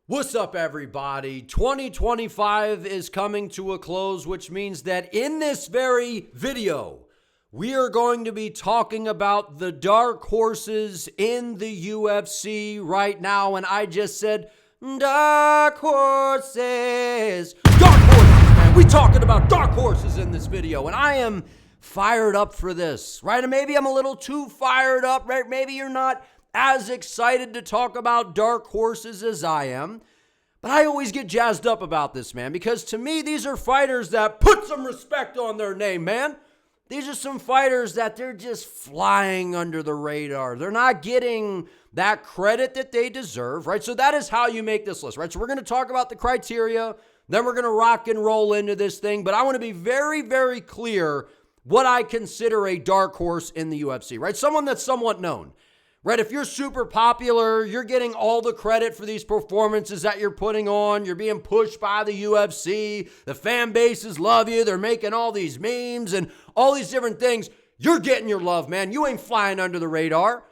What's up, everybody? 2025 is coming to a close, which means that in this very video, we are going to be talking about the dark horses in the UFC right now. And I just said, dark horses. Dark horses, man. We talking about dark horses in this video. And I am fired up for this, right? And maybe I'm a little too fired up, right? Maybe you're not as excited to talk about dark horses as I am. But I always get jazzed up about this, man, because to me, these are fighters that put some respect on their name, man. These are some fighters that they're just flying under the radar. They're not getting that credit that they deserve, right? So that is how you make this list, right? So we're going to talk about the criteria, then we're going to rock and roll into this thing. But I want to be very, very clear what I consider a dark horse in the UFC, right? Someone that's somewhat known. Right, if you're super popular, you're getting all the credit for these performances that you're putting on. You're being pushed by the UFC. The fan bases love you. They're making all these memes and all these different things. You're getting your love, man. You ain't flying under the radar,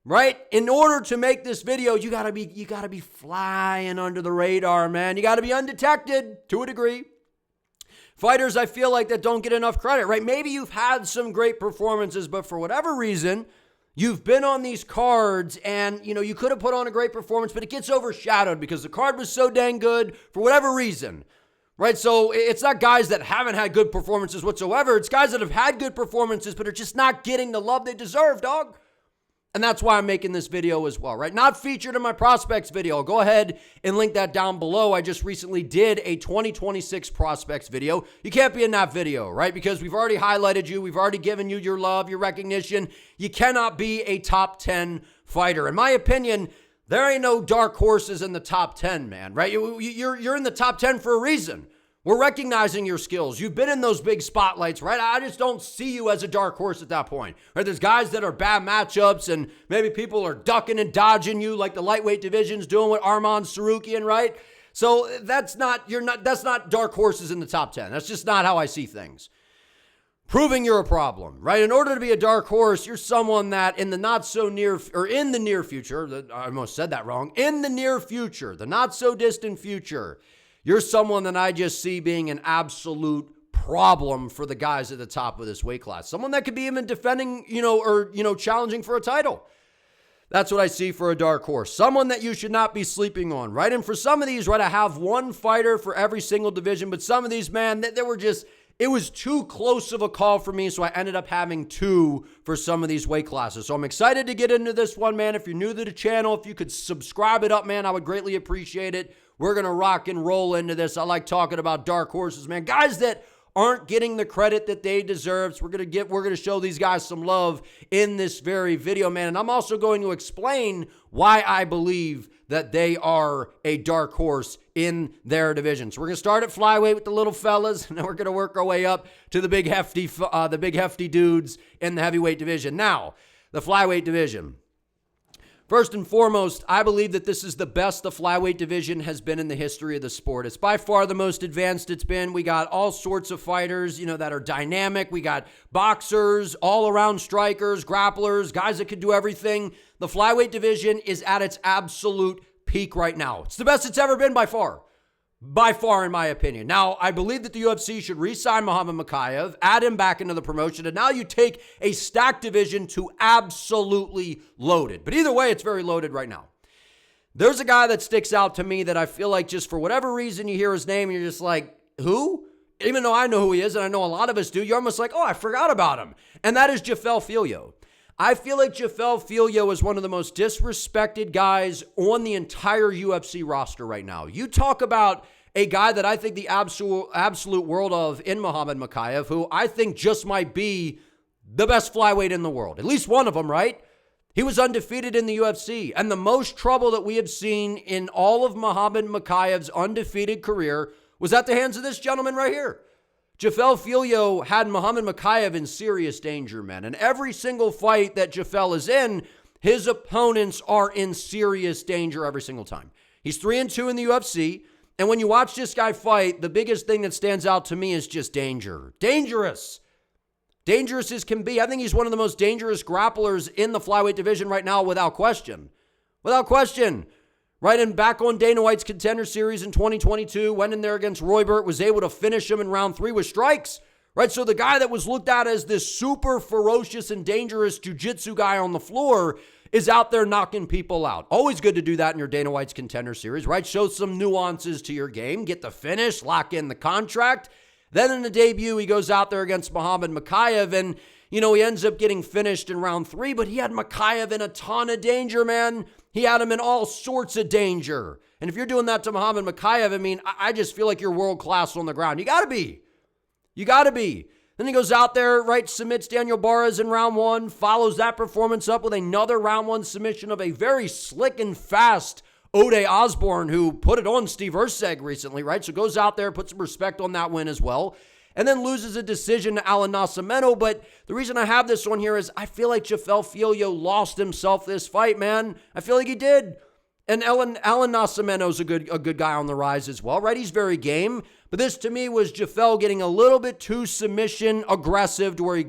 right? In order to make this video, you gotta be flying under the radar, man. You gotta be undetected to a degree. Fighters, I feel like that don't get enough credit, right? Maybe you've had some great performances, but for whatever reason, you've been on these cards and, you could have put on a great performance, but it gets overshadowed because the card was so dang good for whatever reason, right? So it's not guys that haven't had good performances whatsoever. It's guys that have had good performances, but are just not getting the love they deserve, dog. And that's why I'm making this video as well, right? Not featured in my prospects video. I'll go ahead and link that down below. I just recently did a 2026 prospects video. You can't be in that video, right? Because we've already highlighted you. We've already given you your love, your recognition. You cannot be a top 10 fighter. In my opinion, there ain't no dark horses in the top 10, man, right? You're in the top 10 for a reason. We're recognizing your skills. You've been in those big spotlights, right? I just don't see you as a dark horse at that point. Right? There's guys that are bad matchups and maybe people are ducking and dodging you like the lightweight division's doing with Arman Sarukian, right? So that's not dark horses in the top 10. That's just not how I see things. Proving you're a problem, right? In order to be a dark horse, you're someone that in the near future, I almost said that wrong, in the near future, the not so distant future, you're someone that I just see being an absolute problem for the guys at the top of this weight class. Someone that could be even defending, challenging for a title. That's what I see for a dark horse. Someone that you should not be sleeping on, right? And for some of these, right, I have one fighter for every single division, but some of these, man, it was too close of a call for me, so I ended up having two for some of these weight classes. So I'm excited to get into this one, man. If you're new to the channel, if you could subscribe it up, man, I would greatly appreciate it. We're going to rock and roll into this. I like talking about dark horses, man. Guys that aren't getting the credit that they deserve. So we're going to show these guys some love in this very video, man. And I'm also going to explain why I believe that they are a dark horse in their division. So we're going to start at flyweight with the little fellas, and then we're going to work our way up to the big hefty dudes in the heavyweight division. Now, the flyweight division. First and foremost, I believe that this is the best the flyweight division has been in the history of the sport. It's by far the most advanced it's been. We got all sorts of fighters, that are dynamic. We got boxers, all-around strikers, grapplers, guys that could do everything. The flyweight division is at its absolute peak right now. It's the best it's ever been by far. By far, in my opinion. Now, I believe that the UFC should re-sign Muhammad Mokaev, add him back into the promotion, and now you take a stacked division to absolutely loaded. But either way, it's very loaded right now. There's a guy that sticks out to me that I feel like just for whatever reason you hear his name and you're just like, who? Even though I know who he is, and I know a lot of us do, you're almost like, oh, I forgot about him. And that is Jafel Filho. I feel like Jafel Filho is one of the most disrespected guys on the entire UFC roster right now. You talk about a guy that I think the absolute world of in Muhammad Mokaev, who I think just might be the best flyweight in the world. At least one of them, right? He was undefeated in the UFC. And the most trouble that we have seen in all of Muhammad Mokaev's undefeated career was at the hands of this gentleman right here. Jafel Filho had Muhammad Mokaev in serious danger, man. And every single fight that Jafel is in, his opponents are in serious danger every single time. He's 3-2 in the UFC. And when you watch this guy fight, the biggest thing that stands out to me is just danger. Dangerous. Dangerous as can be. I think he's one of the most dangerous grapplers in the flyweight division right now without question. Without question. right? And back on Dana White's Contender Series in 2022, went in there against Roybert, was able to finish him in round 3 with strikes, right? So the guy that was looked at as this super ferocious and dangerous jiu-jitsu guy on the floor is out there knocking people out. Always good to do that in your Dana White's Contender Series, right? Show some nuances to your game, get the finish, lock in the contract. Then in the debut, he goes out there against Muhammad Mokaev, and, he ends up getting finished in round 3, but he had Mokaev in a ton of danger, man. He had him in all sorts of danger. And if you're doing that to Muhammad Mokaev, I just feel like you're world class on the ground. You got to be. You got to be. Then he goes out there, right, submits Daniel Barras in round 1, follows that performance up with another round 1 submission of a very slick and fast Ode Osborne, who put it on Steve Erceg recently, right? So goes out there, puts some respect on that win as well, and then loses a decision to Alan Nascimento. But the reason I have this on here is I feel like Jafel Filho lost himself this fight, man. I feel like he did. And Alan Nascimento's a good guy on the rise as well, right? He's very game. But this, to me, was Jafel getting a little bit too submission aggressive to where he,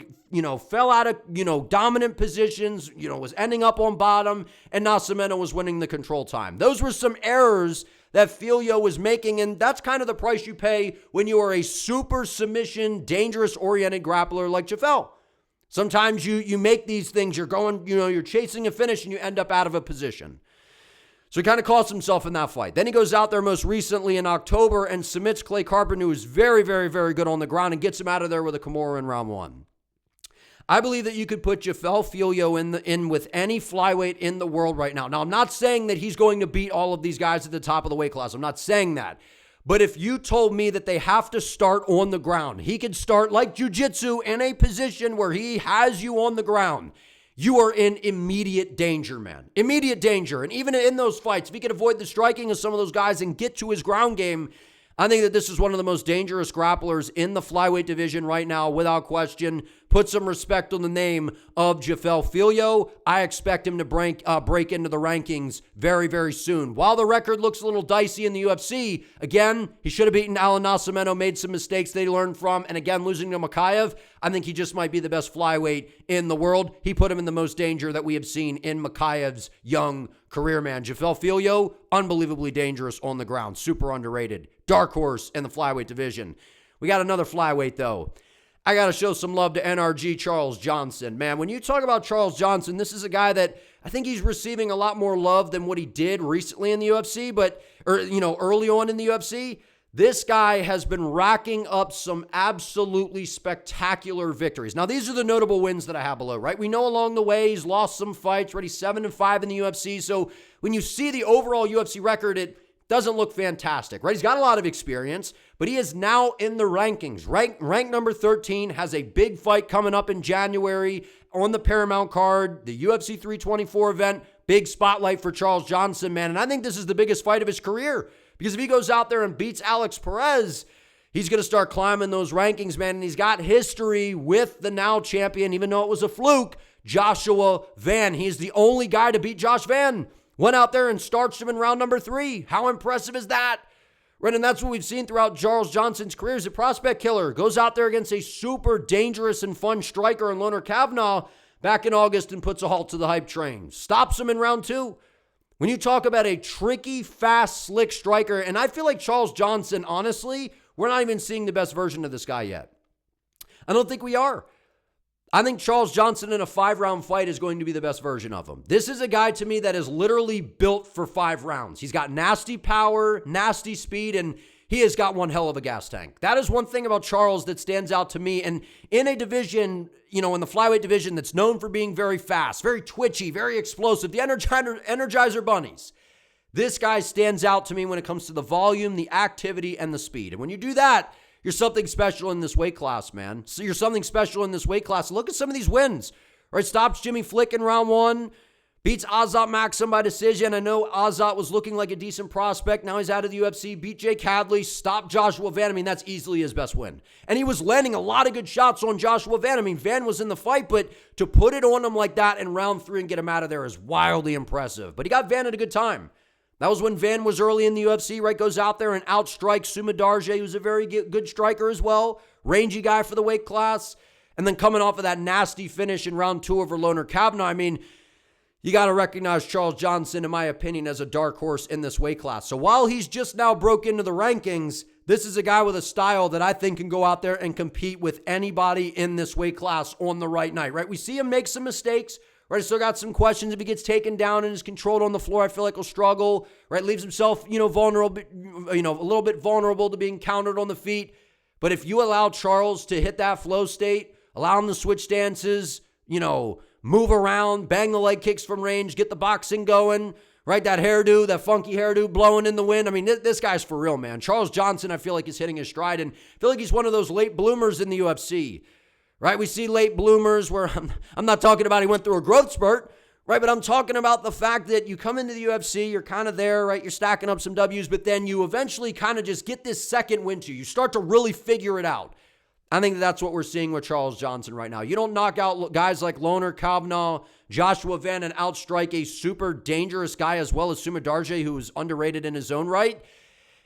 fell out of, dominant positions, was ending up on bottom, and Nascimento was winning the control time. Those were some errors that Filho was making, and that's kind of the price you pay when you are a super submission, dangerous-oriented grappler like Jafel. Sometimes you make these things, you're going, you're chasing a finish, and you end up out of a position. So he kind of cost himself in that fight. Then he goes out there most recently in October and submits Clay Carpenter, who is very, very, very good on the ground, and gets him out of there with a Kimura in round 1. I believe that you could put Jafel Filho in with any flyweight in the world right now. Now, I'm not saying that he's going to beat all of these guys at the top of the weight class. I'm not saying that. But if you told me that they have to start on the ground, he could start like jiu-jitsu in a position where he has you on the ground, you are in immediate danger, man. Immediate danger. And even in those fights, if he could avoid the striking of some of those guys and get to his ground game, I think that this is one of the most dangerous grapplers in the flyweight division right now, without question. Put some respect on the name of Jafel Filho. I expect him to break into the rankings very, very soon. While the record looks a little dicey in the UFC, again, he should have beaten Alan Nascimento, made some mistakes they learned from, and again, losing to Mokaev, I think he just might be the best flyweight in the world. He put him in the most danger that we have seen in Mokaev's young career, man. Jafel Filho, unbelievably dangerous on the ground, super underrated. Dark horse in the flyweight division. We got another flyweight, though. I got to show some love to NRG Charles Johnson. Man, when you talk about Charles Johnson, this is a guy that I think he's receiving a lot more love than what he did recently in the UFC, early on in the UFC. This guy has been racking up some absolutely spectacular victories. Now, these are the notable wins that I have below, right? We know along the way he's lost some fights, right? He's 7-5 in the UFC. So when you see the overall UFC record, it doesn't look fantastic, right? He's got a lot of experience, but he is now in the rankings. Rank number 13, has a big fight coming up in January on the Paramount card, the UFC 324 event. Big spotlight for Charles Johnson, man. And I think this is the biggest fight of his career, because if he goes out there and beats Alex Perez, he's going to start climbing those rankings, man. And he's got history with the now champion, even though it was a fluke, Joshua Van. He's the only guy to beat Josh Van. Went out there and starched him in round number 3. How impressive is that? Right, and that's what we've seen throughout Charles Johnson's career. He's a prospect killer. Goes out there against a super dangerous and fun striker in Loner Kavanaugh back in August and puts a halt to the hype train. Stops him in round 2. When you talk about a tricky, fast, slick striker, and I feel like Charles Johnson, honestly, we're not even seeing the best version of this guy yet. I don't think we are. I think Charles Johnson in a 5-round fight is going to be the best version of him. This is a guy to me that is literally built for 5 rounds. He's got nasty power, nasty speed, and he has got one hell of a gas tank. That is one thing about Charles that stands out to me. And in a division, in the flyweight division that's known for being very fast, very twitchy, very explosive, the Energizer Bunnies, this guy stands out to me when it comes to the volume, the activity, and the speed. And when you do that, you're something special in this weight class, man. So you're something special in this weight class. Look at some of these wins. Right, stops Jimmy Flick in round 1. Beats Azat Maxim by decision. I know Azat was looking like a decent prospect. Now he's out of the UFC. Beat Jake Hadley. Stopped Joshua Van. That's easily his best win. And he was landing a lot of good shots on Joshua Van. Van was in the fight, but to put it on him like that in round 3 and get him out of there is wildly impressive. But he got Van at a good time. That was when Van was early in the UFC, right? Goes out there and outstrikes Suma Darje, who's a very good striker as well. Rangy guy for the weight class. And then coming off of that nasty finish in round 2 over Loner Kavanaugh, you got to recognize Charles Johnson, in my opinion, as a dark horse in this weight class. So while he's just now broke into the rankings, this is a guy with a style that I think can go out there and compete with anybody in this weight class on the right night, right? We see him make some mistakes, right? Still got some questions. If he gets taken down and is controlled on the floor, I feel like he'll struggle, right? Leaves himself, vulnerable, a little bit vulnerable to being countered on the feet. But if you allow Charles to hit that flow state, allow him to switch stances, move around, bang the leg kicks from range, get the boxing going, right? That hairdo, that funky hairdo blowing in the wind. I mean, this guy's for real, man. Charles Johnson, I feel like is hitting his stride, and I feel like he's one of those late bloomers in the UFC, right? We see late bloomers where I'm not talking about he went through a growth spurt, right? But I'm talking about the fact that you come into the UFC, you're kind of there, right? You're stacking up some W's, but then you eventually kind of just get this second win to you. You start to really figure it out. I think that's what we're seeing with Charles Johnson right now. You don't knock out guys like Loner Kavanaugh, Joshua Van, and outstrike a super dangerous guy as well as Sumadarje, who is underrated in his own right,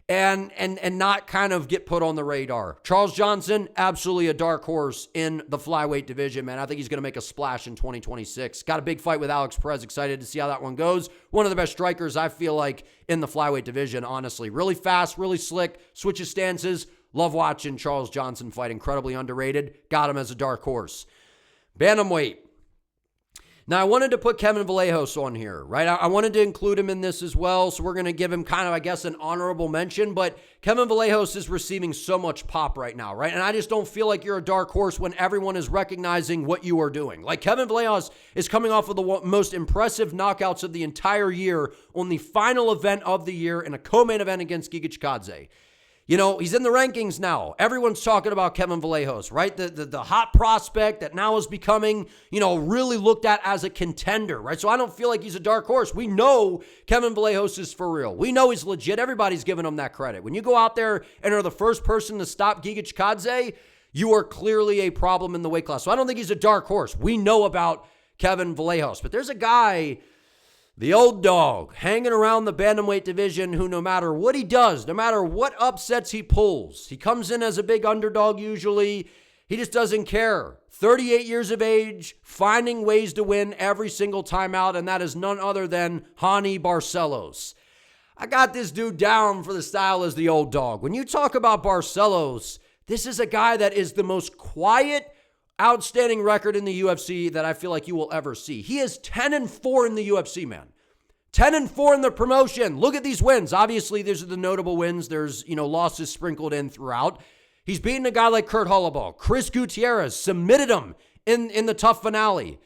and not kind of get put on the radar. Charles Johnson, absolutely a dark horse in the flyweight division, man. I think he's going to make a splash in 2026. Got a big fight with Alex Perez. Excited to see how that one goes. One of the best strikers, I feel like, in the flyweight division, honestly. Really fast, really slick, switches stances. Love watching Charles Johnson fight. Incredibly underrated. Got him as a dark horse. Bantamweight. Now, I wanted to put Kevin Vallejos on here, right? I wanted to include him in this as well, so we're going to give him kind of, I guess, an honorable mention, but Kevin Vallejos is receiving so much pop right now, right? And I just don't feel like you're a dark horse when everyone is recognizing what you are doing. Like, Kevin Vallejos is coming off of the most impressive knockouts of the entire year on the final event of the year in a co-main event against Giga Chikadze. He's in the rankings now. Everyone's talking about Kevin Vallejos, right? The hot prospect that now is becoming, really looked at as a contender, right? So I don't feel like he's a dark horse. We know Kevin Vallejos is for real. We know he's legit. Everybody's giving him that credit. When you go out there and are the first person to stop Giga Chikadze, you are clearly a problem in the weight class. So I don't think he's a dark horse. We know about Kevin Vallejos. But there's a guy, the old dog, hanging around the bantamweight division who no matter what he does, no matter what upsets he pulls, he comes in as a big underdog usually. He just doesn't care. 38 years of age, finding ways to win every single time out, and that is none other than Raoni Barcelos. I got this dude down for the style as the old dog. When you talk about Barcelos, this is a guy that is the most quiet, outstanding record in the UFC that I feel like you will ever see. He is 10-4 in the UFC, man. 10-4 in the promotion. Look at these wins. Obviously, these are the notable wins. There's, losses sprinkled in throughout. He's beaten a guy like Kurt Holloway. Chris Gutierrez submitted him in the tough finale.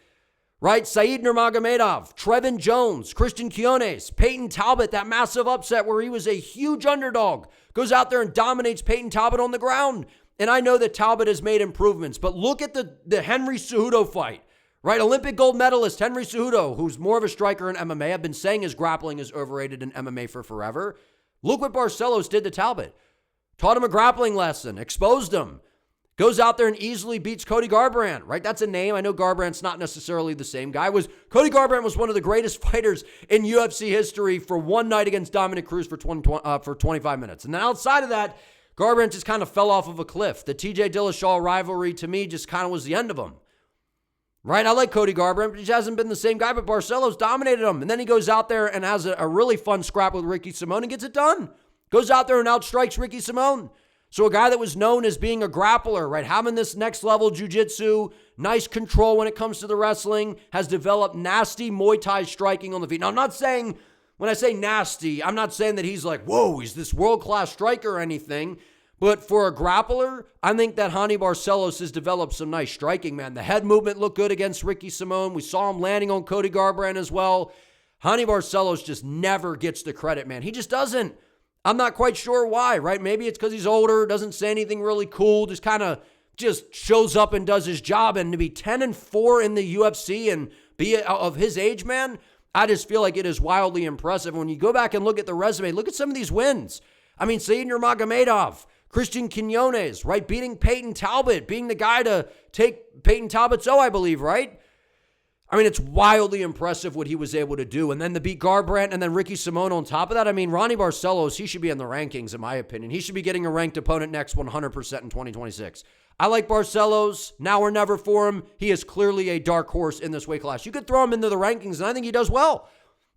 Right? Said Nurmagomedov, Trevin Jones, Christian Quiones, Peyton Talbot, that massive upset where he was a huge underdog, goes out there and dominates Peyton Talbot on the ground. And I know that Talbot has made improvements, but look at the Henry Cejudo fight, right? Olympic gold medalist Henry Cejudo, who's more of a striker in MMA. I've been saying his grappling is overrated in MMA for forever. Look what Barcelos did to Talbot. Taught him a grappling lesson, exposed him. Goes out there and easily beats Cody Garbrandt, right? That's a name. I know Garbrandt's not necessarily the same guy. Cody Garbrandt was one of the greatest fighters in UFC history for one night against Dominic Cruz for 25 minutes. And then outside of that, Garbrandt just kind of fell off of a cliff. The TJ Dillashaw rivalry, to me, just kind of was the end of him. Right? I like Cody Garbrandt, but he hasn't been the same guy, but Barcelos dominated him. And then he goes out there and has a really fun scrap with Ricky Simón and gets it done. Goes out there and outstrikes Ricky Simón. So a guy that was known as being a grappler, right? Having this next level jiu-jitsu, nice control when it comes to the wrestling, has developed nasty Muay Thai striking on the feet. Now, I'm not saying, when I say nasty, I'm not saying that he's like, whoa, he's this world-class striker or anything. But for a grappler, I think that Raoni Barcelos has developed some nice striking, man. The head movement looked good against Ricky Simón. We saw him landing on Cody Garbrandt as well. Raoni Barcelos just never gets the credit, man. He just doesn't. I'm not quite sure why, right? Maybe it's because he's older, doesn't say anything really cool, just shows up and does his job. And to be 10-4 in the UFC and be of his age, man, I just feel like it is wildly impressive. When you go back and look at the resume, look at some of these wins. I mean, Said Nurmagomedov, Christian Quiones, right? Beating Peyton Talbot, being the guy to take Peyton Talbot's I believe, right? I mean, it's wildly impressive what he was able to do. And then to beat Garbrandt and then Ricky Simone on top of that, I mean, Ronnie Barcelos, he should be in the rankings, in my opinion. He should be getting a ranked opponent next 100% in 2026. I like Barcelos. Now or never for him. He is clearly a dark horse in this weight class. You could throw him into the rankings, and I think he does well.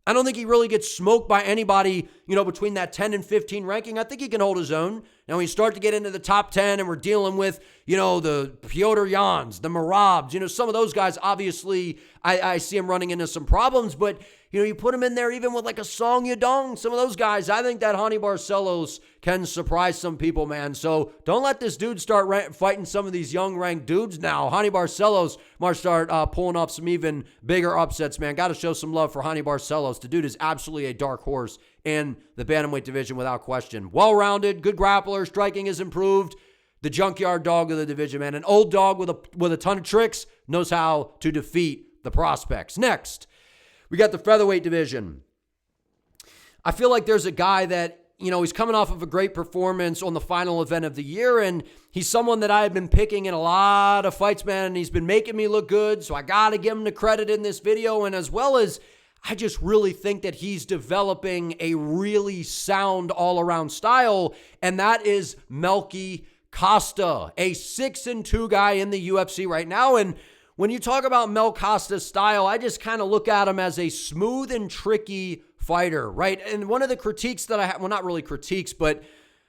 I don't think he really gets smoked by anybody, between that 10 and 15 ranking. I think he can hold his own. Now, when you start to get into the top 10 and we're dealing with, the Piotr Jans, the Marabs, some of those guys, obviously, I see him running into some problems. But, you put him in there even with like a Song Yadong, some of those guys. I think that Ronnie Barcelos can surprise some people, man. So don't let this dude start fighting some of these young ranked dudes now. Ronnie Barcelos might start pulling off some even bigger upsets, man. Got to show some love for Ronnie Barcelos. The dude is absolutely a dark horse in the Bantamweight division without question. Well-rounded, good grappler, striking has improved. The junkyard dog of the division, man. An old dog with a ton of tricks, knows how to defeat the prospects. Next, we got the featherweight division. I feel like there's a guy that, he's coming off of a great performance on the final event of the year, and he's someone that I've been picking in a lot of fights, man, and he's been making me look good, so I got to give him the credit in this video, and as well as I just really think that he's developing a really sound all-around style, and that is Melky Costa, a 6-2 guy in the UFC right now. And when you talk about Mel Costa's style, I just kind of look at him as a smooth and tricky fighter, right? And one of the critiques that I have, well, not really critiques, but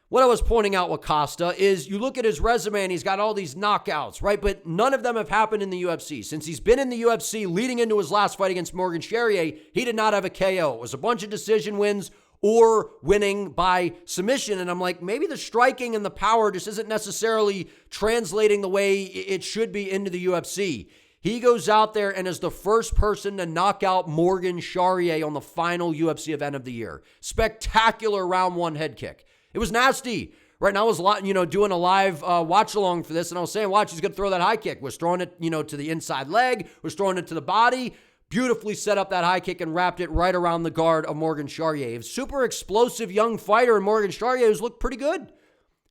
what I was pointing out with Costa is you look at his resume and he's got all these knockouts, right? But none of them have happened in the UFC. Since he's been in the UFC leading into his last fight against Morgan Charrier, he did not have a KO. It was a bunch of decision wins or winning by submission. And I'm like, maybe the striking and the power just isn't necessarily translating the way it should be into the UFC. He goes out there and is the first person to knock out Morgan Charrier on the final UFC event of the year. Spectacular round one head kick. It was nasty. Right now I was, doing a live watch along for this, and I was saying, watch, he's going to throw that high kick. Was throwing it, to the inside leg. Was throwing it to the body. Beautifully set up that high kick and wrapped it right around the guard of Morgan Charrier. A super explosive young fighter in Morgan Charrier who's looked pretty good.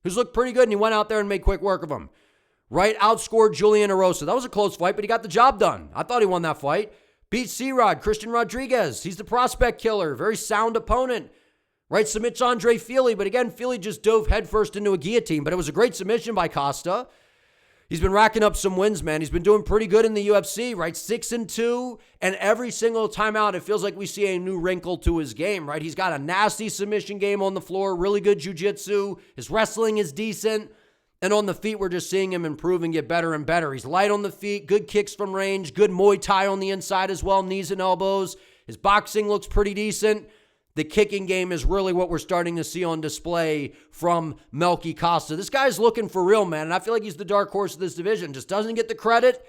And he went out there and made quick work of him. Right, outscored Julian Erosa. That was a close fight, but he got the job done. I thought he won that fight. Beat C-Rod, Christian Rodriguez. He's the prospect killer. Very sound opponent. Right, submits Andre Fili, but again, Fili just dove headfirst into a guillotine, but it was a great submission by Costa. He's been racking up some wins, man. He's been doing pretty good in the UFC, right? 6-2, and every single time out, it feels like we see a new wrinkle to his game, right? He's got a nasty submission game on the floor, really good jiu-jitsu. His wrestling is decent, and on the feet, we're just seeing him improve and get better and better. He's light on the feet, good kicks from range, good Muay Thai on the inside as well, knees and elbows. His boxing looks pretty decent. The kicking game is really what we're starting to see on display from Melky Costa. This guy's looking for real, man, and I feel like he's the dark horse of this division. Just doesn't get the credit,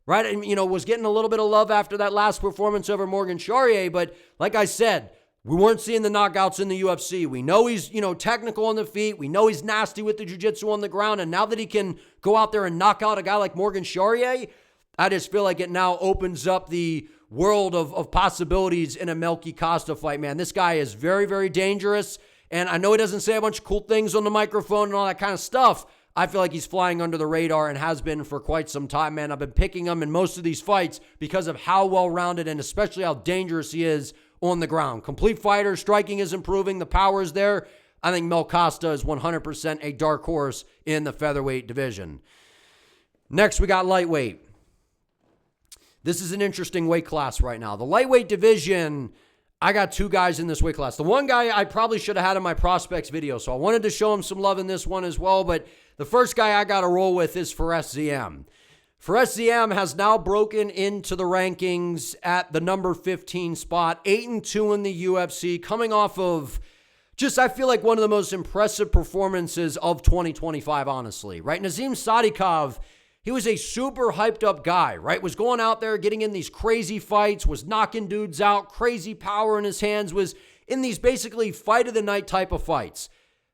right? And, was getting a little bit of love after that last performance over Morgan Charrier, but like I said, we weren't seeing the knockouts in the UFC. We know he's, technical on the feet. We know he's nasty with the jiu-jitsu on the ground, and now that he can go out there and knock out a guy like Morgan Charrier, I just feel like it now opens up the world of possibilities in a Melky Costa fight, man. This guy is very, very dangerous, and I know he doesn't say a bunch of cool things on the microphone and all that kind of stuff. I feel like he's flying under the radar and has been for quite some time, man. I've been picking him in most of these fights because of how well-rounded and especially how dangerous he is on the ground. Complete fighter, striking is improving, the power is there. I think Mel Costa is 100% a dark horse in the featherweight division. Next, we got lightweight. This is an interesting weight class right now. The lightweight division, I got two guys in this weight class. The one guy I probably should have had in my prospects video, so I wanted to show him some love in this one as well, but the first guy I got to roll with is Fares Ziam. Fares Ziam has now broken into the rankings at the number 15 spot, 8-2 in the UFC, coming off of I feel like one of the most impressive performances of 2025, honestly, right? Nazim Sadikov, he was a super hyped up guy, right? Was going out there, getting in these crazy fights, was knocking dudes out, crazy power in his hands, was in these basically fight of the night type of fights.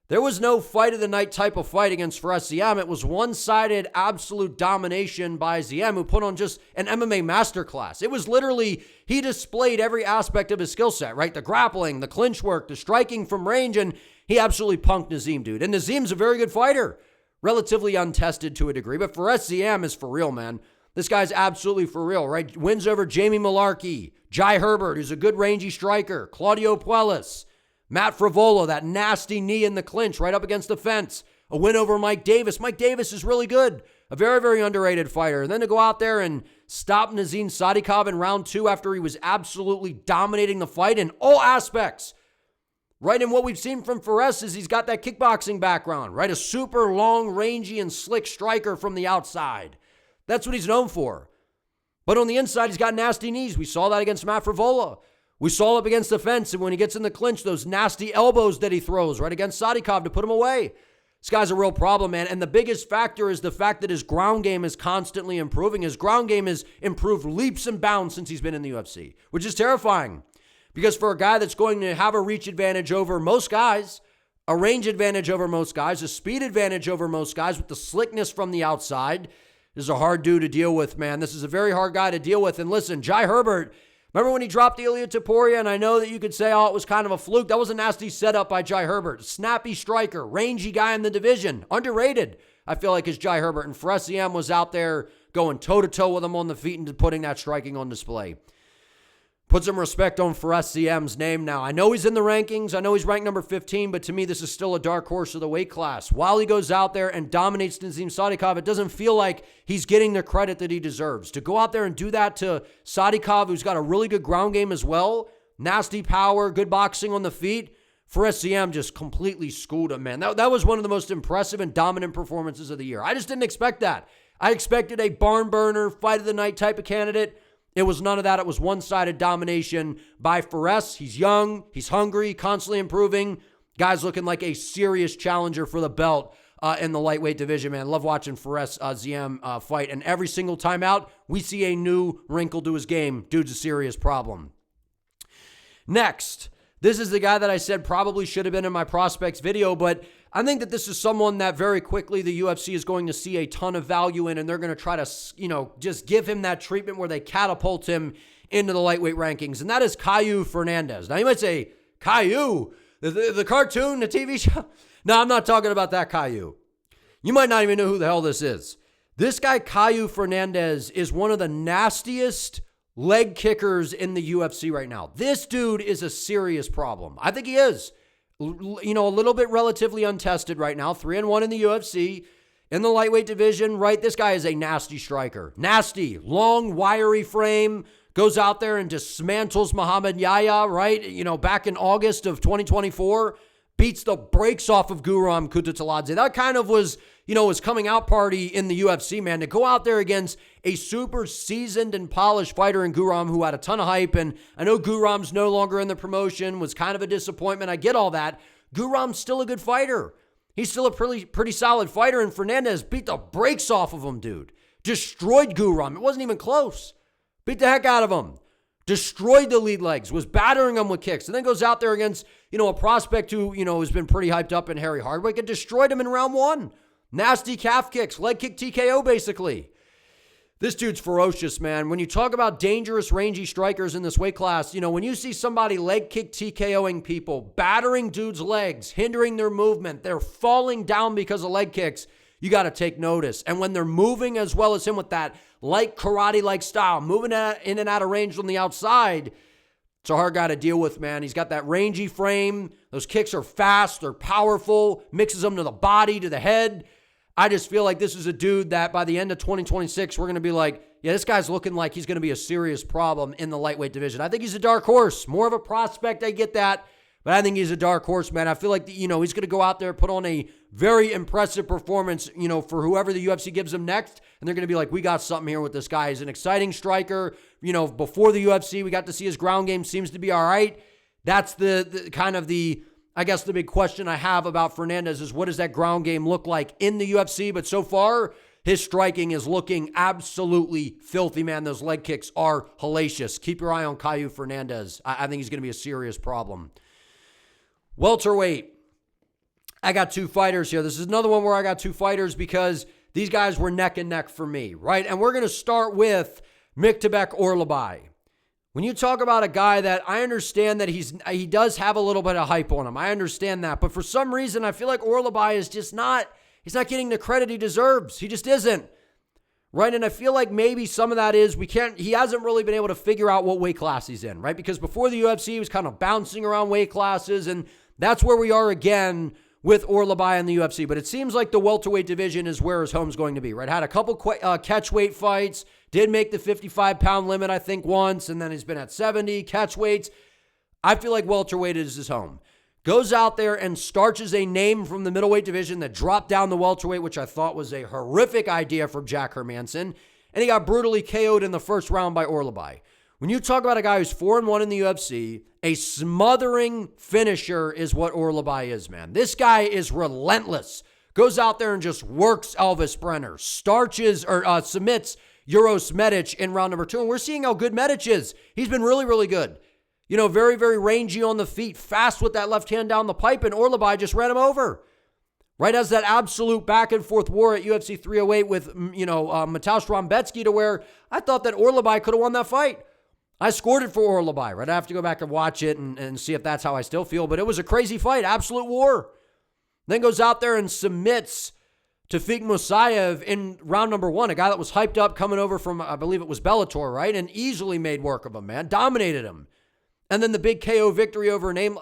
There was no fight of the night type of fight against Fares Ziam. It was one-sided absolute domination by Ziam, who put on just an MMA masterclass. It was literally, he displayed every aspect of his skill set, right? The grappling, the clinch work, the striking from range, and he absolutely punked Nazim, dude. And Nazim's a very good fighter. Relatively untested to a degree, but Fares Ziam is for real, man. This guy's absolutely for real, right? Wins over Jamie Malarkey, Jai Herbert, who's a good rangy striker, Claudio Puelles, Matt Frevola, that nasty knee in the clinch right up against the fence. A win over Mike Davis. Mike Davis is really good. A very, very underrated fighter. And then to go out there and stop Nazim Sadikov in round 2 after he was absolutely dominating the fight in all aspects. Right, and what we've seen from Fares is he's got that kickboxing background, right? A super long, rangy, and slick striker from the outside. That's what he's known for. But on the inside, he's got nasty knees. We saw that against Matt Frevola. We saw it up against the fence, and when he gets in the clinch, those nasty elbows that he throws right against Sadikov to put him away. This guy's a real problem, man. And the biggest factor is the fact that his ground game is constantly improving. His ground game has improved leaps and bounds since he's been in the UFC, which is terrifying. Because for a guy that's going to have a reach advantage over most guys, a range advantage over most guys, a speed advantage over most guys with the slickness from the outside, this is a hard dude to deal with, man. This is a very hard guy to deal with. And listen, Jai Herbert, remember when he dropped Ilya Topuria? And I know that you could say, oh, it was kind of a fluke. That was a nasty setup by Jai Herbert. Snappy striker, rangy guy in the division. Underrated, I feel like, is Jai Herbert. And Fares was out there going toe-to-toe with him on the feet and putting that striking on display. Put some respect on Fares name now. I know he's in the rankings. I know he's ranked number 15, but to me, this is still a dark horse of the weight class. While he goes out there and dominates Nazim Sadikov, it doesn't feel like he's getting the credit that he deserves. To go out there and do that to Sadikov, who's got a really good ground game as well, nasty power, good boxing on the feet, Fares just completely schooled him, man. That was one of the most impressive and dominant performances of the year. I just didn't expect that. I expected a barn burner, fight of the night type of candidate. It was none of that. It was one-sided domination by Fares. He's young. He's hungry, constantly improving. Guy's looking like a serious challenger for the belt in the lightweight division, man. Love watching Fares Ziem fight. And every single time out, we see a new wrinkle to his game. Dude's a serious problem. Next, this is the guy that I said probably should have been in my prospects video, but I think that this is someone that very quickly the UFC is going to see a ton of value in, and they're going to try to, just give him that treatment where they catapult him into the lightweight rankings, and that is Caio Fernandes. Now, you might say, Caio, the cartoon, the TV show? No, I'm not talking about that Caio. You might not even know who the hell this is. This guy, Caio Fernandes, is one of the nastiest leg kickers in the UFC right now. This dude is a serious problem. I think he is. A little bit relatively untested right now. 3-1 in the UFC. In the lightweight division, right? This guy is a nasty striker. Nasty. Long, wiry frame. Goes out there and dismantles Muhammad Yahya, right? Back in August of 2024. Beats the brakes off of Guram Kutateladze. That kind of was, his coming out party in the UFC, man. To go out there against a super seasoned and polished fighter in Guram who had a ton of hype. And I know Guram's no longer in the promotion, was kind of a disappointment. I get all that. Guram's still a good fighter. He's still a pretty solid fighter. And Fernandes beat the brakes off of him, dude. Destroyed Guram. It wasn't even close. Beat the heck out of him. Destroyed the lead legs, was battering him with kicks, and then goes out there against, a prospect who, has been pretty hyped up in Harry Hardwick and destroyed him in round 1. Nasty calf kicks, leg kick TKO, basically. This dude's ferocious, man. When you talk about dangerous, rangy strikers in this weight class, when you see somebody leg kick TKOing people, battering dudes' legs, hindering their movement, they're falling down because of leg kicks, you got to take notice. And when they're moving as well as him with that light karate-like style, moving in and out of range on the outside, it's a hard guy to deal with, man. He's got that rangy frame. Those kicks are fast. They're powerful. Mixes them to the body, to the head. I just feel like this is a dude that by the end of 2026, we're going to be like, yeah, this guy's looking like he's going to be a serious problem in the lightweight division. I think he's a dark horse. More of a prospect, I get that. But I think he's a dark horse, man. I feel like, he's going to go out there, put on a very impressive performance, for whoever the UFC gives him next. And they're going to be like, we got something here with this guy. He's an exciting striker. Before the UFC, we got to see his ground game seems to be all right. That's the kind of the big question I have about Fernandes is what does that ground game look like in the UFC? But so far, his striking is looking absolutely filthy, man. Those leg kicks are hellacious. Keep your eye on Caio Fernandes. I think he's going to be a serious problem. Welterweight. I got 2 fighters here. This is another one where I got 2 fighters because these guys were neck and neck for me, right? And we're going to start with Miktebek Orlabai. When you talk about a guy that I understand that he does have a little bit of hype on him. I understand that. But for some reason, I feel like Orlabai is just not, he's not getting the credit he deserves. He just isn't. right? And I feel like maybe some of that is he hasn't really been able to figure out what weight class he's in, right? Because before the UFC, he was kind of bouncing around weight classes, and that's where we are again with Orlabai in the UFC. But it seems like the welterweight division is where his home's going to be, right? Had a couple catchweight fights, did make the 55-pound limit, I think, once, and then he's been at 70 catchweights. I feel like welterweight is his home. Goes out there and starches a name from the middleweight division that dropped down the welterweight, which I thought was a horrific idea from Jack Hermansson. And he got brutally KO'd in the first round by Orlabai. When you talk about a guy who's 4-1 in the UFC, a smothering finisher is what Orlabai is, man. This guy is relentless. Goes out there and just works Elvis Brenner. Submits Uros Medic in round number 2. And we're seeing how good Medic is. He's been really, really good. You know, very, very rangy on the feet, fast with that left hand down the pipe, and Orlabai just ran him over. Right, as that absolute back and forth war at UFC 308 with, Mateusz Rąbecki, to where I thought that Orlabai could have won that fight. I scored it for Orlabai, right? I have to go back and watch it and see if that's how I still feel, but it was a crazy fight, absolute war. Then goes out there and submits Tafik Musayev in round number 1, a guy that was hyped up coming over from, I believe it was Bellator, right? And easily made work of him, man. Dominated him. And then the big KO victory over a name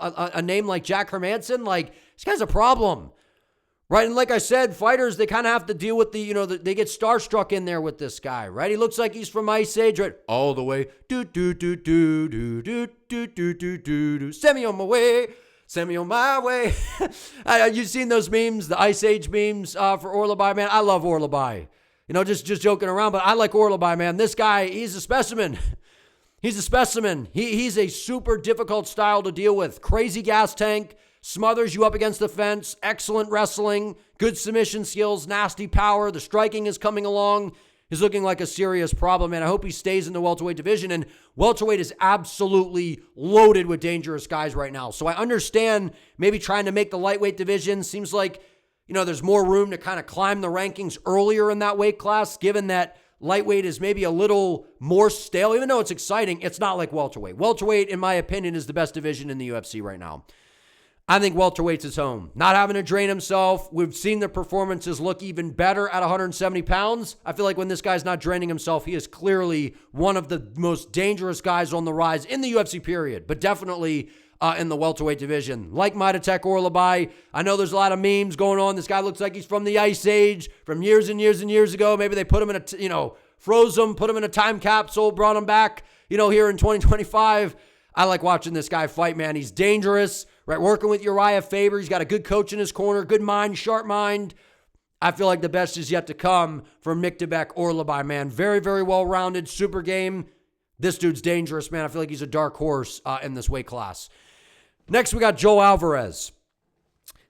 like Jack Hermansson. Like, this guy's a problem, right? And like I said, fighters, they kind of have to deal with they get starstruck in there with this guy, right? He looks like he's from Ice Age, right? All the way, send me on my way, send me on my way. You've seen those memes, the Ice Age memes for Orlabai, man. I love Orlabai. Just joking around, but I like Orlabai, man. This guy, he's a specimen. He's a specimen. He's a super difficult style to deal with. Crazy gas tank, smothers you up against the fence, excellent wrestling, good submission skills, nasty power. The striking is coming along. He's looking like a serious problem, man. I hope he stays in the welterweight division. And welterweight is absolutely loaded with dangerous guys right now. So I understand maybe trying to make the lightweight division. Seems like, there's more room to kind of climb the rankings earlier in that weight class, given that lightweight is maybe a little more stale. Even though it's exciting, it's not like welterweight. Welterweight, in my opinion, is the best division in the UFC right now. I think welterweight's his home. Not having to drain himself. We've seen the performances look even better at 170 pounds. I feel like when this guy's not draining himself, he is clearly one of the most dangerous guys on the rise in the UFC period, but definitely in the welterweight division. Like Midatek Orlabai, I know there's a lot of memes going on. This guy looks like he's from the Ice Age, from years and years and years ago. Maybe they put him in froze him, put him in a time capsule, brought him back, here in 2025. I like watching this guy fight, man. He's dangerous, right? Working with Uriah Faber. He's got a good coach in his corner, good mind, sharp mind. I feel like the best is yet to come from Miktabek Orlabai, man. Very, very well-rounded, super game. This dude's dangerous, man. I feel like he's a dark horse in this weight class. Next, we got Joe Alvarez.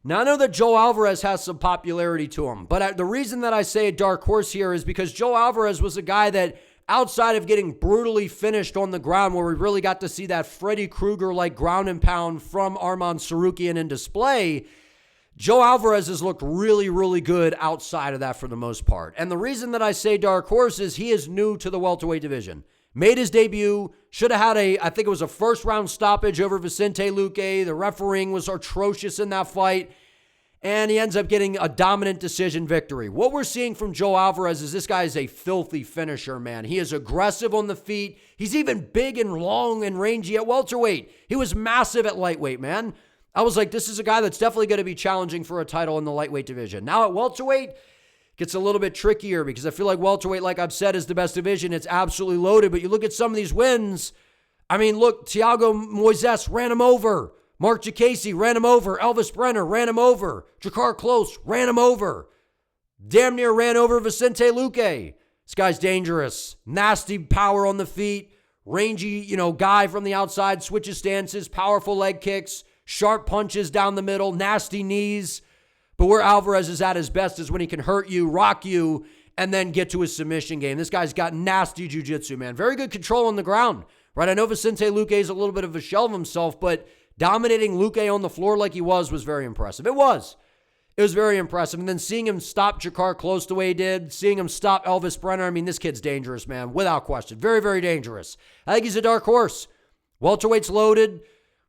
Now, I know that Joe Alvarez has some popularity to him, but the reason that I say a dark horse here is because Joe Alvarez was a guy that, outside of getting brutally finished on the ground, where we really got to see that Freddy Krueger-like ground and pound from Arman Tsarukyan in display, Joe Alvarez has looked really, really good outside of that for the most part. And the reason that I say dark horse is he is new to the welterweight division. Made his debut, should have had I think it was a first-round stoppage over Vicente Luque. The refereeing was atrocious in that fight, and he ends up getting a dominant decision victory. What we're seeing from Joe Alvarez is this guy is a filthy finisher, man. He is aggressive on the feet. He's even big and long and rangy at welterweight. He was massive at lightweight, man. I was like, this is a guy that's definitely going to be challenging for a title in the lightweight division. Now at welterweight, gets a little bit trickier because I feel like welterweight, like I've said, is the best division. It's absolutely loaded. But you look at some of these wins. I mean, look, Thiago Moises ran him over. Mark Jacasey ran him over. Elvis Brenner ran him over. Jakar Close ran him over. Damn near ran over Vicente Luque. This guy's dangerous. Nasty power on the feet. Rangy, guy from the outside. Switches stances. Powerful leg kicks. Sharp punches down the middle. Nasty knees. But where Alvarez is at his best is when he can hurt you, rock you, and then get to his submission game. This guy's got nasty jiu-jitsu, man. Very good control on the ground, right? I know Vicente Luque is a little bit of a shell of himself, but dominating Luque on the floor like he was very impressive. It was very impressive. And then seeing him stop Jakar Close the way he did, seeing him stop Elvis Brenner, I mean, this kid's dangerous, man, without question. Very, very dangerous. I think he's a dark horse. Welterweight's loaded.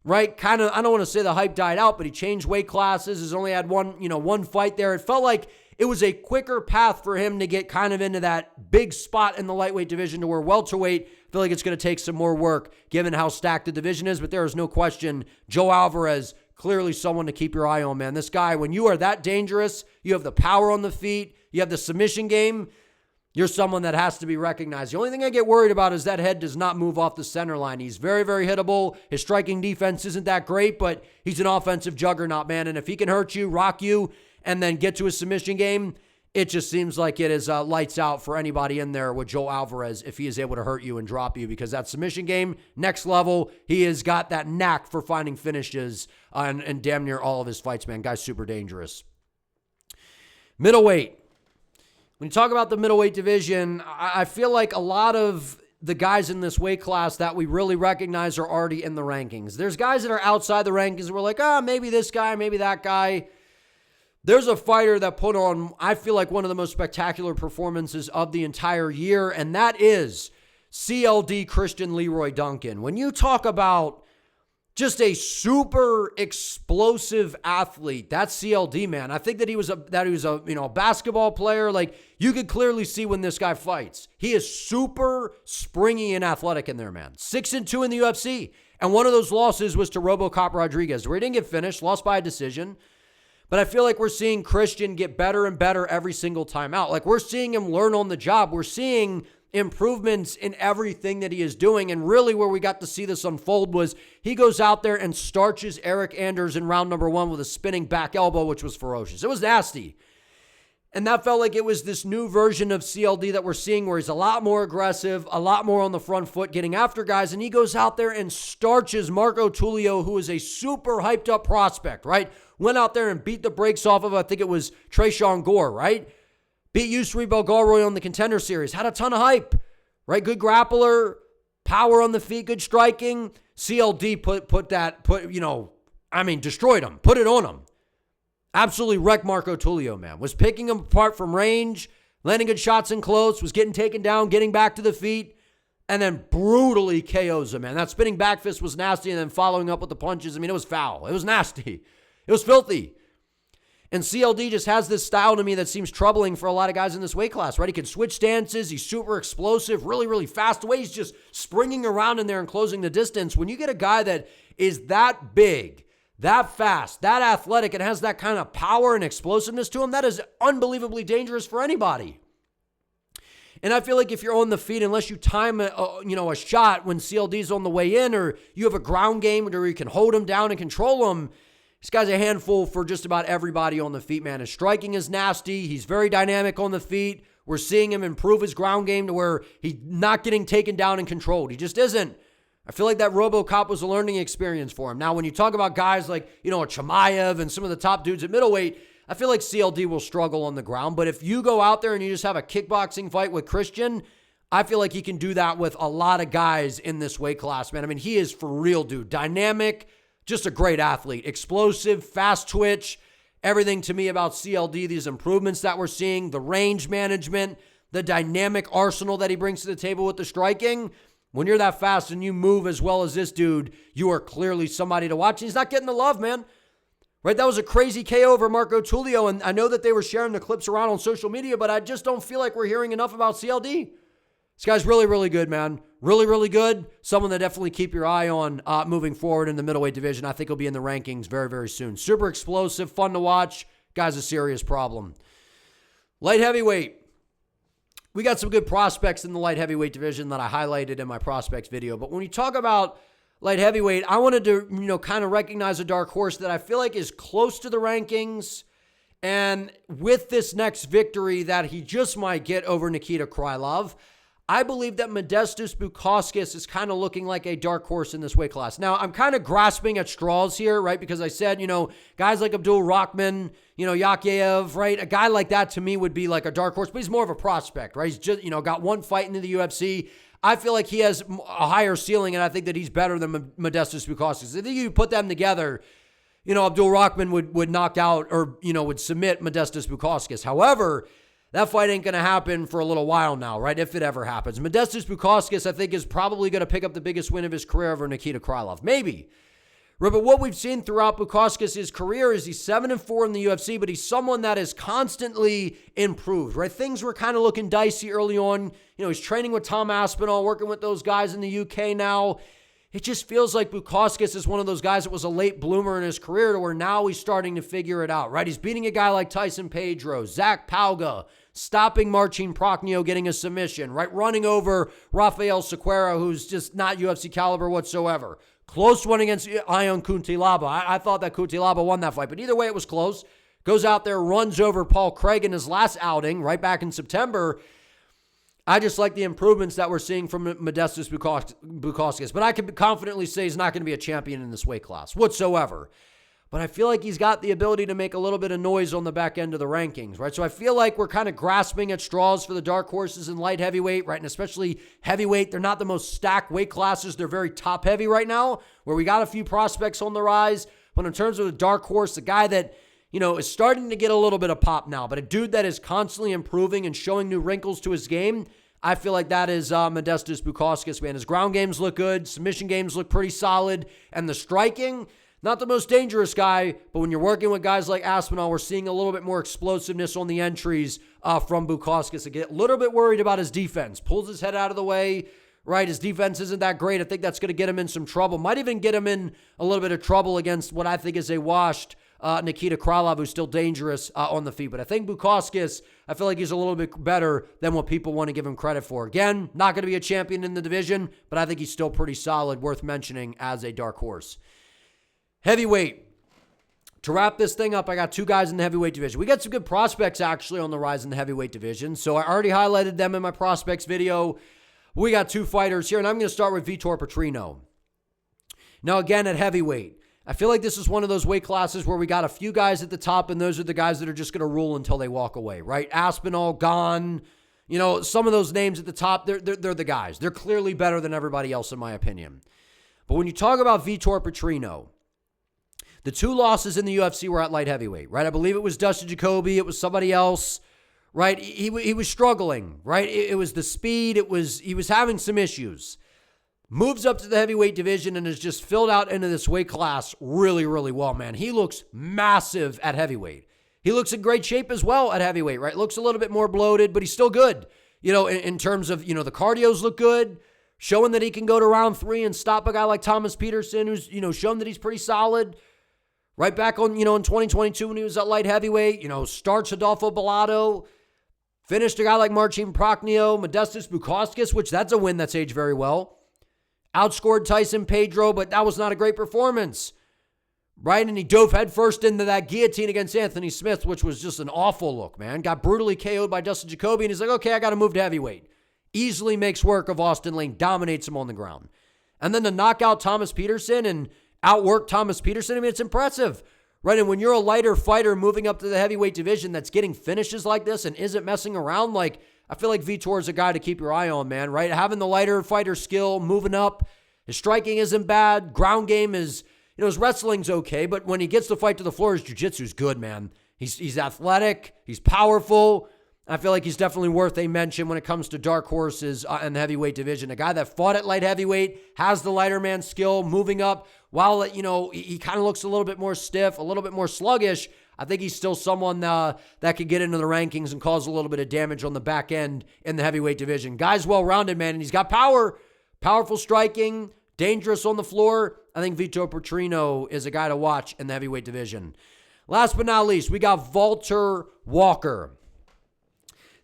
right? Kind of, I don't want to say the hype died out, but he changed weight classes. He's only had one fight there. It felt like it was a quicker path for him to get kind of into that big spot in the lightweight division to where welterweight, I feel like it's going to take some more work given how stacked the division is. But there is no question, Joe Alvarez, clearly someone to keep your eye on, man. This guy, when you are that dangerous, you have the power on the feet, you have the submission game, you're someone that has to be recognized. The only thing I get worried about is that head does not move off the center line. He's very, very hittable. His striking defense isn't that great, but he's an offensive juggernaut, man. And if he can hurt you, rock you, and then get to his submission game, it just seems like it is lights out for anybody in there with Joe Alvarez if he is able to hurt you and drop you, because that submission game, next level. He has got that knack for finding finishes in damn near all of his fights, man. Guy's super dangerous. Middleweight. When you talk about the middleweight division, I feel like a lot of the guys in this weight class that we really recognize are already in the rankings. There's guys that are outside the rankings. We're like, maybe this guy, maybe that guy. There's a fighter that put on, I feel like, one of the most spectacular performances of the entire year, and that is CLD Christian Leroy Duncan. When you talk about just a super explosive athlete, that's CLD, man. I think that he was a basketball player. Like, you could clearly see when this guy fights. He is super springy and athletic in there, man. 6-2 in the UFC. And one of those losses was to RoboCop Rodriguez, where he didn't get finished, lost by a decision. But I feel like we're seeing Christian get better and better every single time out. Like, we're seeing him learn on the job. We're seeing improvements in everything that he is doing. And really where we got to see this unfold was he goes out there and starches Eric Anders in round number 1 with a spinning back elbow, which was ferocious. It was nasty. And that felt like it was this new version of CLD that we're seeing, where he's a lot more aggressive, a lot more on the front foot, getting after guys. And he goes out there and starches Marco Tulio, who is a super hyped up prospect, right? Went out there and beat the brakes off of, I think it was Trayshawn Gore, right? Beat Yusri Belgaroy on the Contender Series. Had a ton of hype, right? Good grappler, power on the feet, good striking. CLD destroyed him, put it on him. Absolutely wrecked Marco Tulio, man. Was picking him apart from range, landing good shots in close, was getting taken down, getting back to the feet, and then brutally KOs him, man. That spinning back fist was nasty, and then following up with the punches. I mean, it was foul. It was nasty. It was filthy. And CLD just has this style to me that seems troubling for a lot of guys in this weight class, right? He can switch stances. He's super explosive, really, really fast. The way he's just springing around in there and closing the distance. When you get a guy that is that big, that fast, that athletic, and has that kind of power and explosiveness to him, that is unbelievably dangerous for anybody. And I feel like if you're on the feet, unless you time a shot when CLD's on the way in, or you have a ground game where you can hold him down and control him, this guy's a handful for just about everybody on the feet, man. His striking is nasty. He's very dynamic on the feet. We're seeing him improve his ground game to where he's not getting taken down and controlled. He just isn't. I feel like that RoboCop was a learning experience for him. Now, when you talk about guys like, a Chimaev and some of the top dudes at middleweight, I feel like CLD will struggle on the ground. But if you go out there and you just have a kickboxing fight with Christian, I feel like he can do that with a lot of guys in this weight class, man. I mean, he is for real, dude. Dynamic, just a great athlete. Explosive, fast twitch. Everything to me about CLD, these improvements that we're seeing, the range management, the dynamic arsenal that he brings to the table with the striking. When you're that fast and you move as well as this dude, you are clearly somebody to watch. He's not getting the love, man. Right? That was a crazy KO over Marco Tulio, and I know that they were sharing the clips around on social media, but I just don't feel like we're hearing enough about CLD. This guy's really, really good, man. Really, really good. Someone to definitely keep your eye on moving forward in the middleweight division. I think he'll be in the rankings very, very soon. Super explosive, fun to watch. Guy's a serious problem. Light heavyweight. We got some good prospects in the light heavyweight division that I highlighted in my prospects video. But when you talk about light heavyweight, I wanted to, kind of recognize a dark horse that I feel like is close to the rankings. And with this next victory that he just might get over Nikita Krylov, I believe that Modestas Bukauskas is kind of looking like a dark horse in this weight class. Now, I'm kind of grasping at straws here, right? Because I said, guys like Abdul Rahman, Yakyev, right? A guy like that to me would be like a dark horse, but he's more of a prospect, right? He's just, got one fight into the UFC. I feel like he has a higher ceiling, and I think that he's better than Modestas Bukauskas. I think you put them together, Abdul Rahman would knock out or, would submit Modestas Bukauskas. However, that fight ain't going to happen for a little while now, right? If it ever happens. Modestas Bukauskas, I think, is probably going to pick up the biggest win of his career over Nikita Krylov. Maybe. Right, but what we've seen throughout Bukauskas' career is he's 7-4 in the UFC, but he's someone that has constantly improved, right? Things were kind of looking dicey early on. He's training with Tom Aspinall, working with those guys in the UK now. It just feels like Bukauskas is one of those guys that was a late bloomer in his career to where now he's starting to figure it out, right? He's beating a guy like Tyson Pedro, Zach Pauga, stopping Marcin Prachnio, getting a submission, right? Running over Rafael Sequeira, who's just not UFC caliber whatsoever. Close one against Ion Kuntilaba. I thought that Kuntilaba won that fight, but either way, it was close. Goes out there, runs over Paul Craig in his last outing, right back in September. I just like the improvements that we're seeing from Modestas Bukauskas, but I can confidently say he's not going to be a champion in this weight class whatsoever. But I feel like he's got the ability to make a little bit of noise on the back end of the rankings, right? So I feel like we're kind of grasping at straws for the dark horses in light heavyweight, right? And especially heavyweight. They're not the most stacked weight classes. They're very top heavy right now, where we got a few prospects on the rise. But in terms of the dark horse, the guy that, is starting to get a little bit of pop now, but a dude that is constantly improving and showing new wrinkles to his game, I feel like that is Modestas Bukauskas, man. His ground games look good. Submission games look pretty solid. And the striking, not the most dangerous guy, but when you're working with guys like Aspinall, we're seeing a little bit more explosiveness on the entries from Bukauskas. I get a little bit worried about his defense. Pulls his head out of the way, right? His defense isn't that great. I think that's going to get him in some trouble. Might even get him in a little bit of trouble against what I think is a washed Nikita Krylov, who's still dangerous on the feet. But I think Bukauskas, I feel like he's a little bit better than what people want to give him credit for. Again, not going to be a champion in the division, but I think he's still pretty solid, worth mentioning as a dark horse. Heavyweight. To wrap this thing up, I got two guys in the heavyweight division. We got some good prospects actually on the rise in the heavyweight division. So I already highlighted them in my prospects video. We got two fighters here, and I'm going to start with Vitor Petrino. Now again, at heavyweight, I feel like this is one of those weight classes where we got a few guys at the top, and those are the guys that are just going to rule until they walk away, right? Aspinall, Gane, some of those names at the top, they're the guys. They're clearly better than everybody else, in my opinion. But when you talk about Vitor Petrino, the two losses in the UFC were at light heavyweight, right? I believe it was Dustin Jacoby. It was somebody else, right? He was struggling, right? It was the speed. He was having some issues. Moves up to the heavyweight division and is just filled out into this weight class really, really well, man. He looks massive at heavyweight. He looks in great shape as well at heavyweight, right? Looks a little bit more bloated, but he's still good. In terms of, the cardios look good, showing that he can go to round 3 and stop a guy like Thomas Peterson, who's, shown that he's pretty solid. Right back on, in 2022 when he was at light heavyweight, starts Adolfo Bellato, finished a guy like Marcin Prachnio, Modestas Bukauskas, which that's a win that's aged very well. Outscored Tyson Pedro, but that was not a great performance, right? And he dove headfirst into that guillotine against Anthony Smith, which was just an awful look, man. Got brutally KO'd by Dustin Jacoby, and he's like, okay, I got to move to heavyweight. Easily makes work of Austin Lane, dominates him on the ground. And then to knock out Thomas Peterson and outwork Thomas Peterson, I mean, it's impressive, right? And when you're a lighter fighter moving up to the heavyweight division that's getting finishes like this and isn't messing around, like, I feel like Vitor is a guy to keep your eye on, man, right? Having the lighter fighter skill, moving up, his striking isn't bad, ground game is, his wrestling's okay, but when he gets the fight to the floor, his jiu-jitsu's good, man. He's athletic, he's powerful. I feel like he's definitely worth a mention when it comes to dark horses in the heavyweight division. A guy that fought at light heavyweight, has the lighter man skill, moving up. While, he kind of looks a little bit more stiff, a little bit more sluggish, I think he's still someone that could get into the rankings and cause a little bit of damage on the back end in the heavyweight division. Guy's well-rounded, man, and he's got power, powerful striking, dangerous on the floor. I think Vitor Petrino is a guy to watch in the heavyweight division. Last but not least, we got Walter Walker.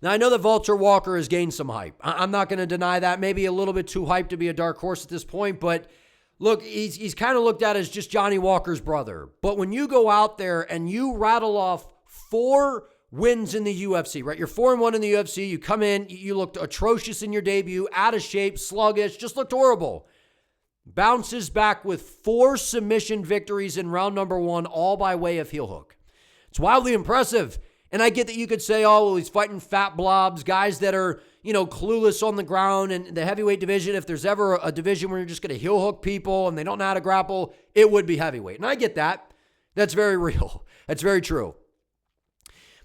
Now, I know that Walter Walker has gained some hype. I'm not going to deny that. Maybe a little bit too hyped to be a dark horse at this point, but look, he's kind of looked at as just Johnny Walker's brother. But when you go out there and you rattle off 4 wins in the UFC, right? You're 4-1 in the UFC. You come in, you looked atrocious in your debut, out of shape, sluggish, just looked horrible. Bounces back with 4 submission victories in round number 1, all by way of heel hook. It's wildly impressive. And I get that you could say, oh, well, he's fighting fat blobs, guys that are, clueless on the ground. And the heavyweight division, if there's ever a division where you're just going to heel hook people and they don't know how to grapple, it would be heavyweight. And I get that. That's very real. That's very true.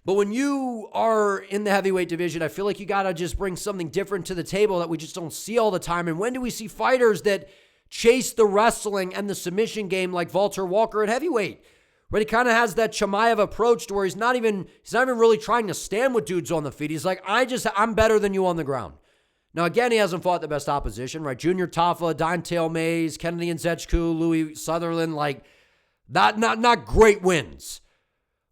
But when you are in the heavyweight division, I feel like you got to just bring something different to the table that we just don't see all the time. And when do we see fighters that chase the wrestling and the submission game like Walter Walker at heavyweight. But he kind of has that Chimaev approach to where he's not even really trying to stand with dudes on the feet. He's like, I'm better than you on the ground. Now, again, he hasn't fought the best opposition, right? Junior Tafa, Dontail Mays, Kennedy Nzechukwu, Louis Sutherland, like, not great wins.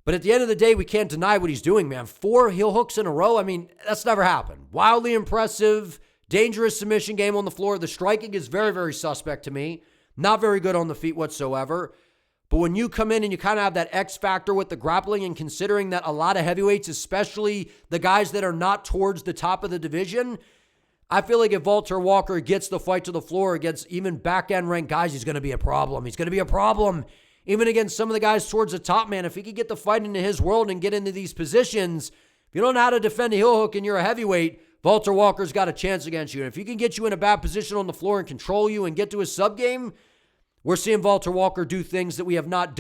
But at the end of the day, we can't deny what he's doing, man. 4 heel hooks in a row. I mean, that's never happened. Wildly impressive, dangerous submission game on the floor. The striking is very, very suspect to me. Not very good on the feet whatsoever. But when you come in and you kind of have that X factor with the grappling, and considering that a lot of heavyweights, especially the guys that are not towards the top of the division, I feel like if Walter Walker gets the fight to the floor against even back-end ranked guys, he's going to be a problem. He's going to be a problem. Even against some of the guys towards the top, man. If he could get the fight into his world and get into these positions, if you don't know how to defend a heel hook and you're a heavyweight, Walter Walker's got a chance against you. And if he can get you in a bad position on the floor and control you and get to his sub game, we're seeing Walter Walker do things that we have not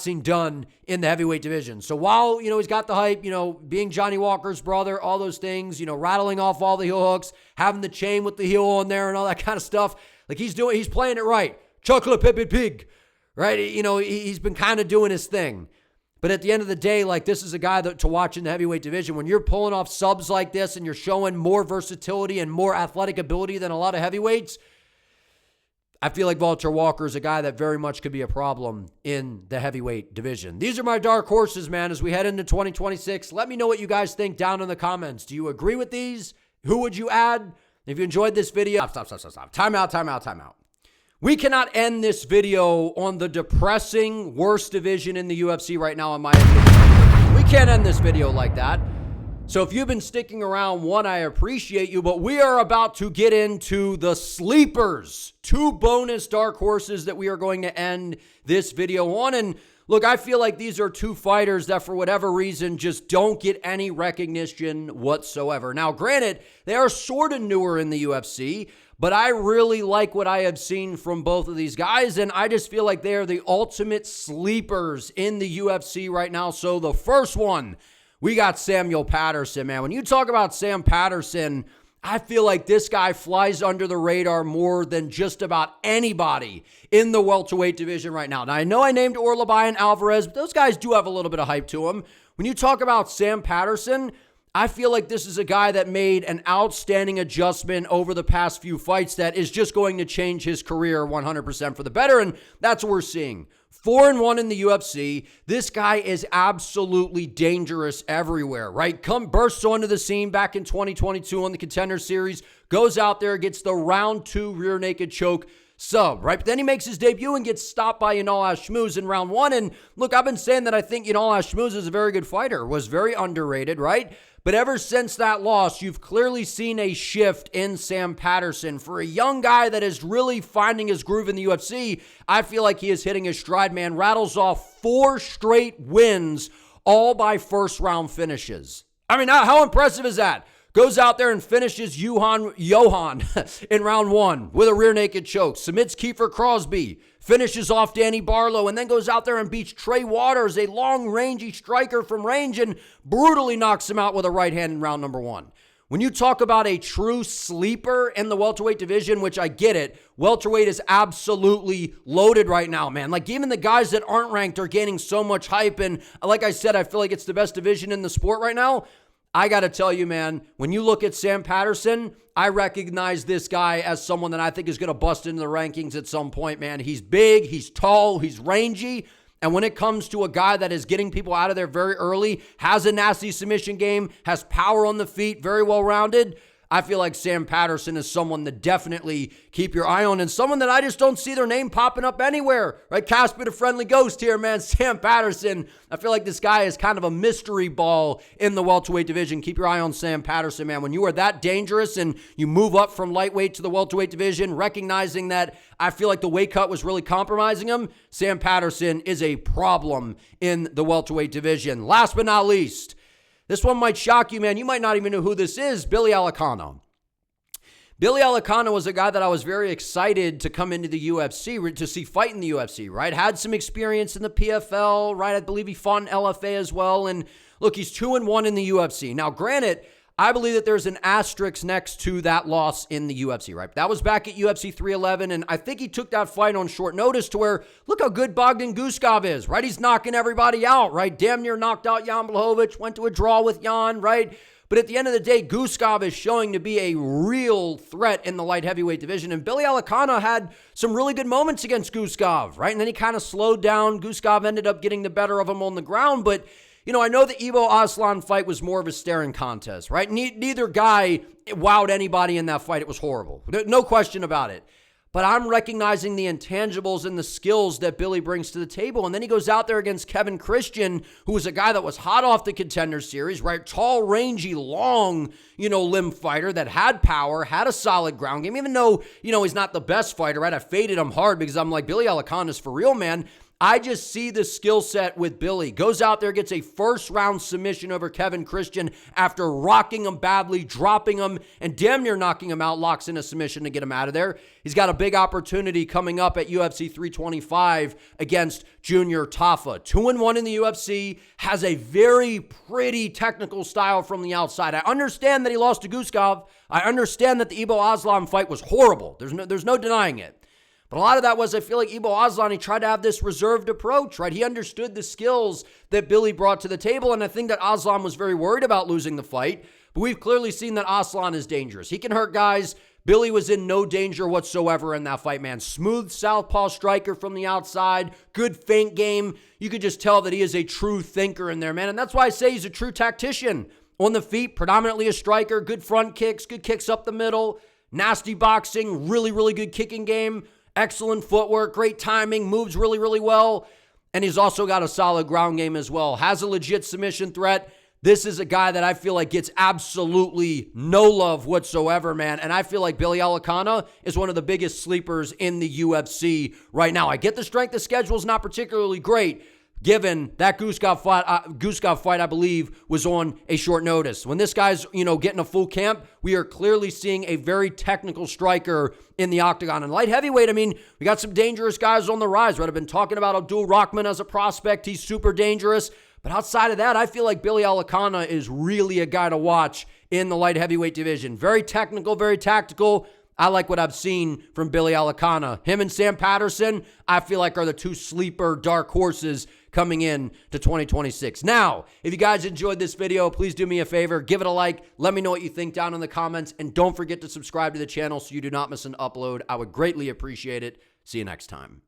seen done in the heavyweight division. So while, he's got the hype, being Johnny Walker's brother, all those things, rattling off all the heel hooks, having the chain with the heel on there and all that kind of stuff, like he's playing it right. Chocolate Pepe Pig, right? He's been kind of doing his thing. But at the end of the day, like, this is a guy to watch in the heavyweight division. When you're pulling off subs like this and you're showing more versatility and more athletic ability than a lot of heavyweights, I feel like Walter Walker is a guy that very much could be a problem in the heavyweight division. These are my dark horses, man, as we head into 2026. Let me know what you guys think down in the comments. Do you agree with these? Who would you add? If you enjoyed this video, stop. Time out. We cannot end this video on the depressing worst division in the UFC right now, in my opinion. We can't end this video like that. So if you've been sticking around, one, I appreciate you, but we are about to get into the sleepers. 2 bonus dark horses that we are going to end this video on. And look, I feel like these are 2 fighters that for whatever reason just don't get any recognition whatsoever. Now, granted, they are sort of newer in the UFC, but I really like what I have seen from both of these guys, and I just feel like they are the ultimate sleepers in the UFC right now. So the first one, we got Samuel Patterson, man. When you talk about Sam Patterson, I feel like this guy flies under the radar more than just about anybody in the welterweight division right now. Now, I know I named Orleby and Alvarez, but those guys do have a little bit of hype to them. When you talk about Sam Patterson, I feel like this is a guy that made an outstanding adjustment over the past few fights that is just going to change his career 100% for the better, and that's what we're seeing. 4-1 in the UFC. This guy is absolutely dangerous everywhere, right? Bursts onto the scene back in 2022 on the Contender Series, goes out there, gets the round 2 rear naked choke sub, right? But then he makes his debut and gets stopped by Yanal Hashmouz in round 1. And look, I've been saying that I think Yanal Hashmouz is a very good fighter, was very underrated, right? But ever since that loss, you've clearly seen a shift in Sam Patterson. For a young guy that is really finding his groove in the UFC, I feel like he is hitting his stride, man. Rattles off 4 straight wins, all by first-round finishes. I mean, how impressive is that? Goes out there and finishes Johan in round 1 with a rear naked choke. Submits Kiefer Crosby. Finishes off Danny Barlow, and then goes out there and beats Trey Waters, a long-rangey striker from range, and brutally knocks him out with a right hand in round number 1. When you talk about a true sleeper in the welterweight division, which I get it, welterweight is absolutely loaded right now, man. Like, even the guys that aren't ranked are gaining so much hype, and like I said, I feel like it's the best division in the sport right now. I got to tell you, man, when you look at Sam Patterson, I recognize this guy as someone that I think is going to bust into the rankings at some point, man. He's big, he's tall, he's rangy. And when it comes to a guy that is getting people out of there very early, has a nasty submission game, has power on the feet, very well-rounded, I feel like Sam Patterson is someone to definitely keep your eye on, and someone that I just don't see their name popping up anywhere, right? Casper the Friendly Ghost here, man. Sam Patterson. I feel like this guy is kind of a mystery ball in the welterweight division. Keep your eye on Sam Patterson, man. When you are that dangerous and you move up from lightweight to the welterweight division, recognizing that I feel like the weight cut was really compromising him, Sam Patterson is a problem in the welterweight division. Last but not least, this one might shock you, man. You might not even know who this is, Billy Alicano. Billy Alicano was a guy that I was very excited to come into the UFC, to see fight in the UFC, right? Had some experience in the PFL, right? I believe he fought in LFA as well. And look, he's 2-1 in the UFC. Now, granted, I believe that there's an asterisk next to that loss in the UFC, right? That was back at UFC 311, and I think he took that fight on short notice to where, look how good Bogdan Guskov is, right? He's knocking everybody out, right? Damn near knocked out Jan Blachowicz, went to a draw with Jan, right? But at the end of the day, Guskov is showing to be a real threat in the light heavyweight division, and Billy Alicana had some really good moments against Guskov, right? And then he kind of slowed down. Guskov ended up getting the better of him on the ground, but I know the Ivo Aslan fight was more of a staring contest, right? Neither guy wowed anybody in that fight. It was horrible. No question about it. But I'm recognizing the intangibles and the skills that Billy brings to the table. And then he goes out there against Kevin Christian, who was a guy that was hot off the Contender Series, right? Tall, rangy, long, limb fighter that had power, had a solid ground game, even though, he's not the best fighter, right? I faded him hard because I'm like, Billy Alicana's for real, man. I just see the skill set with Billy. Goes out there, gets a first-round submission over Kevin Christian after rocking him badly, dropping him, and damn near knocking him out, locks in a submission to get him out of there. He's got a big opportunity coming up at UFC 325 against Junior Tafa. 2-1 in the UFC, has a very pretty technical style from the outside. I understand that he lost to Guskov. I understand that the Ivo Aslan fight was horrible. There's no denying it. But a lot of that was, I feel like Ivo Aslan, he tried to have this reserved approach, right? He understood the skills that Billy brought to the table, and I think that Aslan was very worried about losing the fight. But we've clearly seen that Aslan is dangerous. He can hurt guys. Billy was in no danger whatsoever in that fight, man. Smooth southpaw striker from the outside, good feint game. You could just tell that he is a true thinker in there, man. And that's why I say he's a true tactician. On the feet, predominantly a striker, good front kicks, good kicks up the middle, nasty boxing, really, really good kicking game. Excellent footwork, great timing, moves really, really well. And he's also got a solid ground game as well. Has a legit submission threat. This is a guy that I feel like gets absolutely no love whatsoever, man. And I feel like Billy Alicana is one of the biggest sleepers in the UFC right now. I get the strength of schedule is not particularly great, given that Guskov fight, I believe, was on a short notice. When this guy's, getting a full camp, we are clearly seeing a very technical striker in the octagon. And light heavyweight, we got some dangerous guys on the rise, right? I've been talking about Abdul Rahman as a prospect. He's super dangerous. But outside of that, I feel like Billy Alicana is really a guy to watch in the light heavyweight division. Very technical, very tactical. I like what I've seen from Billy Alicana. Him and Sam Patterson, I feel like are the two sleeper dark horses coming in to 2026. Now, if you guys enjoyed this video, please do me a favor, give it a like, let me know what you think down in the comments, and don't forget to subscribe to the channel so you do not miss an upload. I would greatly appreciate it. See you next time.